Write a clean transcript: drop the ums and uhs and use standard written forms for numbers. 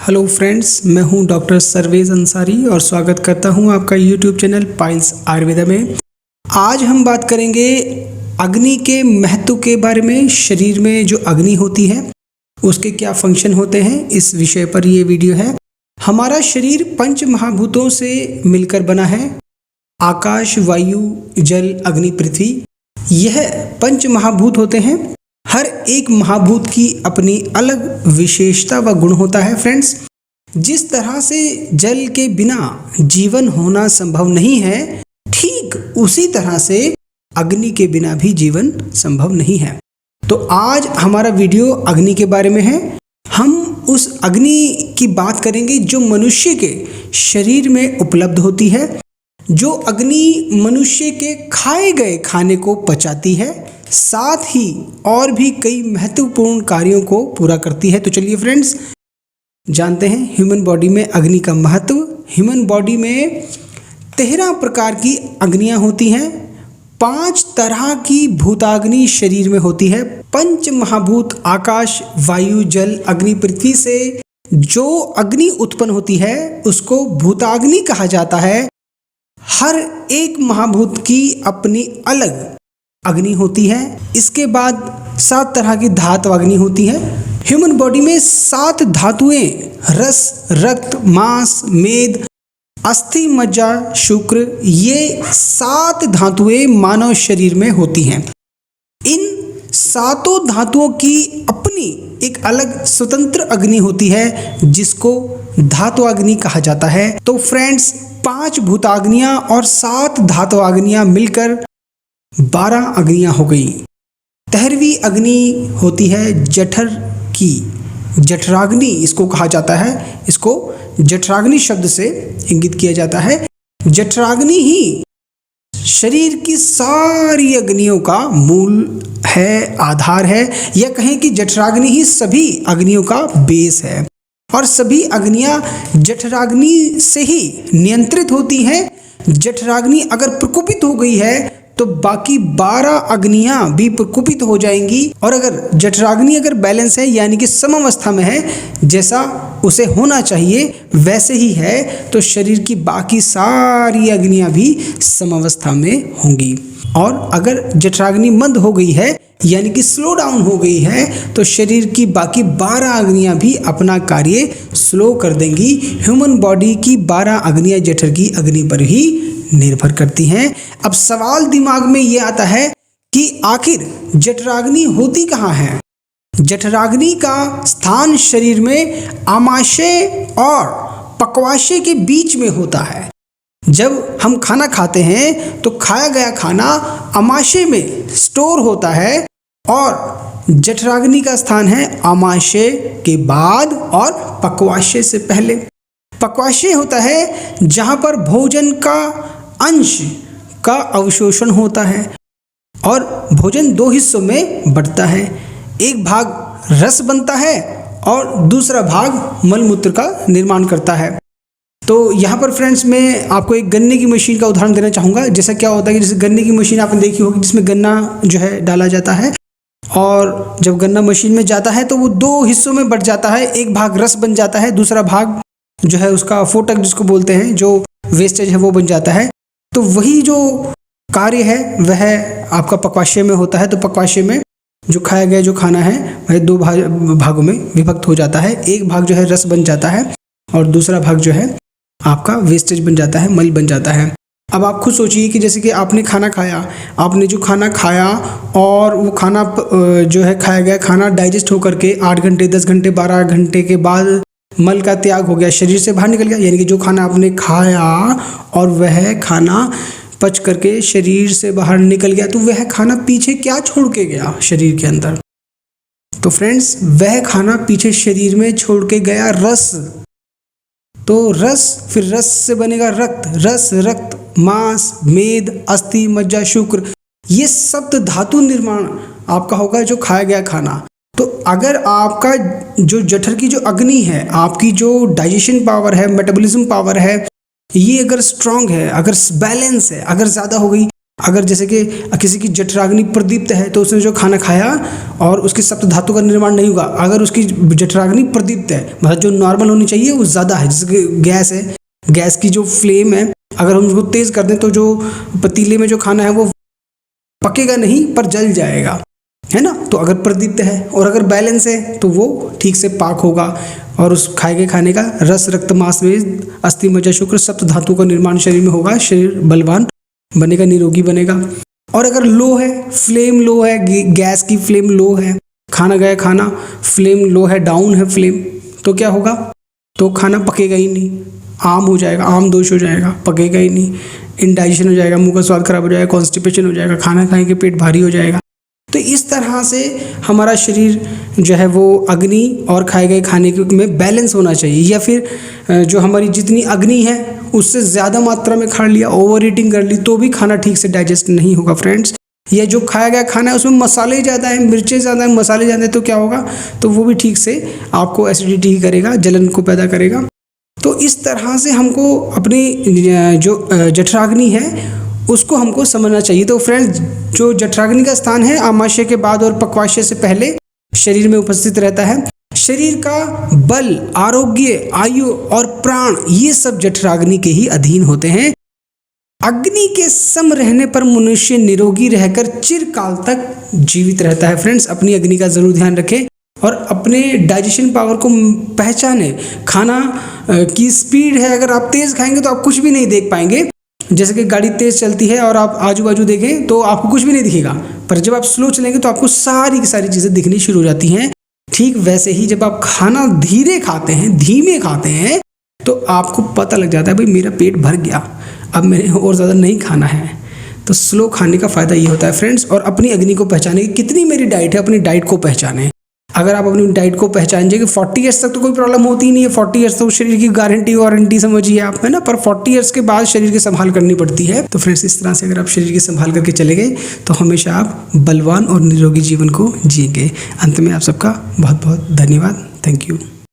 Hello friends, मैं हूं doctor surveys Ansari और स्वागत करता हूं आपका यूट्यूब चैनल पाइल्स आयुर्वेदा में। आज हम बात करेंगे अग्नि के महत्व के बारे में। शरीर में जो अग्नि होती है उसके क्या फंक्शन होते हैं, इस विषय पर ये वीडियो है। हमारा शरीर पंच महाभूतों से मिलकर बना है। आकाश, वायु, जल, अग्नि, पृथ्वी, यह पंच महाभूत होते हैं। हर एक महाभूत की अपनी अलग विशेषता व गुण होता है। फ्रेंड्स, जिस तरह से जल के बिना जीवन होना संभव नहीं है, ठीक उसी तरह से अग्नि के बिना भी जीवन संभव नहीं है। तो आज हमारा वीडियो अग्नि के बारे में है। हम उस अग्नि की बात करेंगे जो मनुष्य के शरीर में उपलब्ध होती है, जो अग्नि मनुष्य के खाए गए खाने को पचाती है, साथ ही और भी कई महत्वपूर्ण कार्यों को पूरा करती है। तो चलिए फ्रेंड्स, जानते हैं ह्यूमन बॉडी में अग्नि का महत्व। ह्यूमन बॉडी में 13 प्रकार की अग्नियां होती हैं। 5 तरह की भूताग्नि शरीर में होती है। पंच महाभूत आकाश, वायु, जल, अग्नि, पृथ्वी से जो अग्नि उत्पन्न होती है उसको भूताग्नि कहा जाता है। हर एक महाभूत की अपनी अलग अग्नि होती है। इसके बाद 7 तरह की धातु अग्नि होती है। ह्यूमन बॉडी में 7 धातुएं रस, रक्त, मांस, मेद, अस्थि, मज्जा, शुक्र, ये 7 धातुएं मानव शरीर में होती हैं। इन 7 धातुओं की अपनी एक अलग स्वतंत्र अग्नि होती है जिसको धातु अग्नि कहा जाता है। तो फ्रेंड्स, 5 भूताग्नियां और 7 धातु अग्नियां मिलकर 12 अग्नियां हो गई। 13वीं अग्नि होती है जठर की, जठराग्नि इसको कहा जाता है। इसको जठराग्नि शब्द से इंगित किया जाता है। जठराग्नि ही शरीर की सारी अग्नियों का मूल है, आधार है, या कहें कि जठराग्नि ही सभी अग्नियों का बेस है। और सभी अग्नियां जठराग्नि से ही नियंत्रित होती हैं। जठराग्नि अगर प्रकोपित हो गई है तो बाकी 12 अग्नियां भी प्रकोपित हो जाएंगी। और अगर जठराग्नि अगर बैलेंस है, यानी कि समावस्था में है, जैसा उसे होना चाहिए वैसे ही है, तो शरीर की बाकी सारी अग्नियां भी समावस्था में होंगी। और अगर जठराग्नि मंद हो गई है, यानी कि स्लो डाउन हो गई है, तो शरीर की बाकी 12 अग्नियां भी अपना कार्य स्लो कर देंगी। ह्यूमन बॉडी की 12 अग्नियां जठर की अग्नि पर ही निर्भर करती हैं। अब सवाल दिमाग में ये आता है कि आखिर जठराग्नि होती कहाँ है? जठराग्नि का स्थान शरीर में आमाशय और पक्वाशय के बीच में होता है। जब हम खाना खाते हैं तो खाया गया खाना आमाशय में स्टोर होता है और जठराग्नि का स्थान है आमाशय के बाद और पक्वाशय से पहले। पक्वाशय होता है जहाँ पर भोजन का अंश का अवशोषण होता है और भोजन 2 हिस्सों में बंटता है। एक भाग रस बनता है और दूसरा भाग मलमूत्र का निर्माण करता है। तो यहाँ पर फ्रेंड्स, मैं आपको एक गन्ने की मशीन का उदाहरण देना चाहूँगा। जैसा क्या होता है कि जैसे गन्ने की मशीन आपने देखी होगी, जिसमें गन्ना जो है डाला जाता है, और जब गन्ना मशीन में जाता है तो वो 2 हिस्सों में बंट जाता है। एक भाग रस बन जाता है, दूसरा भाग जो है उसका फोटक जिसको बोलते हैं, जो वेस्टेज है, वो बन जाता है। तो वही जो कार्य है वह आपका पक्वाशय में होता है। तो पक्वाशय में जो खाया गया जो खाना है वह 2 भागों में विभक्त हो जाता है। एक भाग जो है रस बन जाता है और दूसरा भाग जो है आपका वेस्टेज बन जाता है, मल बन जाता है। अब आप खुद सोचिए कि जैसे कि आपने खाना खाया, आपने जो खाना खाया और वो खाना जो है खाया गया खाना डाइजेस्ट होकर के 8 घंटे, 10 घंटे, 12 घंटे के बाद मल का त्याग हो गया, शरीर से बाहर निकल गया। यानी कि जो खाना आपने खाया और वह खाना पच करके शरीर से बाहर निकल गया, तो वह खाना पीछे क्या छोड़ के गया शरीर के अंदर? तो फ्रेंड्स, वह खाना पीछे शरीर में छोड़ के गया रस। तो रस, फिर रस से बनेगा रक्त, रस, रक्त, मांस, मेद, अस्थि, मज्जा, शुक्र, ये सप्त धातु निर्माण आपका होगा जो खाया गया खाना। तो अगर आपका जो जठर की जो अग्नि है, आपकी जो डाइजेशन पावर है, मेटाबॉलिज्म पावर है, ये अगर स्ट्रांग है, अगर बैलेंस है, अगर ज़्यादा हो गई, अगर जैसे कि किसी की जठराग्नि प्रदीप्त है तो उसने जो खाना खाया और उसकी सप्त धातु का निर्माण नहीं होगा। अगर उसकी जठराग्नि प्रदीप्त है, मतलब जो नॉर्मल होनी चाहिए वो ज़्यादा है, जैसे कि गैस है, गैस की जो फ्लेम है अगर हम उसको तेज़ कर दें तो जो पतीले में जो खाना है वो पकेगा नहीं पर जल जाएगा, है ना। तो अगर प्रदीप्त है और अगर बैलेंस है तो वो ठीक से पाक होगा और उस खाए गए खाने का रस, रक्त, मांस में अस्थि, मज्जा, शुक्र सप्त धातु का निर्माण शरीर में होगा, शरीर बलवान बनेगा, निरोगी बनेगा। और अगर लो है, फ्लेम लो है, गैस की फ्लेम लो है, खाना गया खाना फ्लेम लो है, डाउन है फ्लेम, तो क्या होगा, तो खाना पकेगा ही नहीं, आम हो जाएगा, आम दोष हो जाएगा, पकेगा ही नहीं, इंडाइजेशन हो जाएगा, मुंह का स्वाद खराब हो जाएगा, कॉन्स्टिपेशन हो जाएगा, खाना खाएंगे पेट भारी हो जाएगा। तो इस तरह से हमारा शरीर जो है वो अग्नि और खाए गए खाने में बैलेंस होना चाहिए। या फिर जो हमारी जितनी अग्नि है उससे ज़्यादा मात्रा में खा लिया, ओवर ईटिंग कर ली, तो भी खाना ठीक से डाइजेस्ट नहीं होगा फ्रेंड्स। या जो खाया गया खाना है उसमें मसाले ज़्यादा हैं, मिर्चें ज़्यादा हैं, मसाले ज़्यादा हैं, तो क्या होगा, तो वो भी ठीक से आपको एसिडिटी ही करेगा, जलन को पैदा करेगा। तो इस तरह से हमको अपनी जो जठराग्नि है उसको हमको समझना चाहिए। तो फ्रेंड्स, जो जठराग्नि का स्थान है आमाशय के बाद और पक्वाशय से पहले शरीर में उपस्थित रहता है। शरीर का बल, आरोग्य, आयु और प्राण ये सब जठराग्नि के ही अधीन होते हैं। अग्नि के सम रहने पर मनुष्य निरोगी रहकर चिरकाल तक जीवित रहता है। फ्रेंड्स, अपनी अग्नि का जरूर ध्यान रखें और अपने डाइजेशन पावर को पहचानें। खाना की स्पीड है, अगर आप तेज खाएंगे तो आप कुछ भी नहीं देख पाएंगे। जैसे कि गाड़ी तेज चलती है और आप आजू बाजू देखें तो आपको कुछ भी नहीं दिखेगा, पर जब आप स्लो चलेंगे तो आपको सारी की सारी चीज़ें दिखनी शुरू हो जाती हैं। ठीक वैसे ही जब आप खाना धीरे खाते हैं, धीमे खाते हैं, तो आपको पता लग जाता है भाई मेरा पेट भर गया, अब मैंने और ज़्यादा नहीं खाना है। तो स्लो खाने का फ़ायदा ये होता है फ्रेंड्स। और अपनी अग्नि को पहचाने कि कितनी मेरी डाइट है, अपनी डाइट को पहचानें। अगर आप अपनी डाइट को पहचान जाएंगे, 40 ईयर्स तक तो कोई प्रॉब्लम होती ही नहीं है। 40 ईयर्स तो शरीर की वारंटी समझिए आप, है ना। पर 40 ईयर्स के बाद शरीर की संभाल करनी पड़ती है। तो फ्रेंड्स, इस तरह से अगर आप शरीर की संभाल करके चले गए तो हमेशा आप बलवान और निरोगी जीवन को जिएंगे। अंत में आप सबका बहुत बहुत धन्यवाद। Thank you.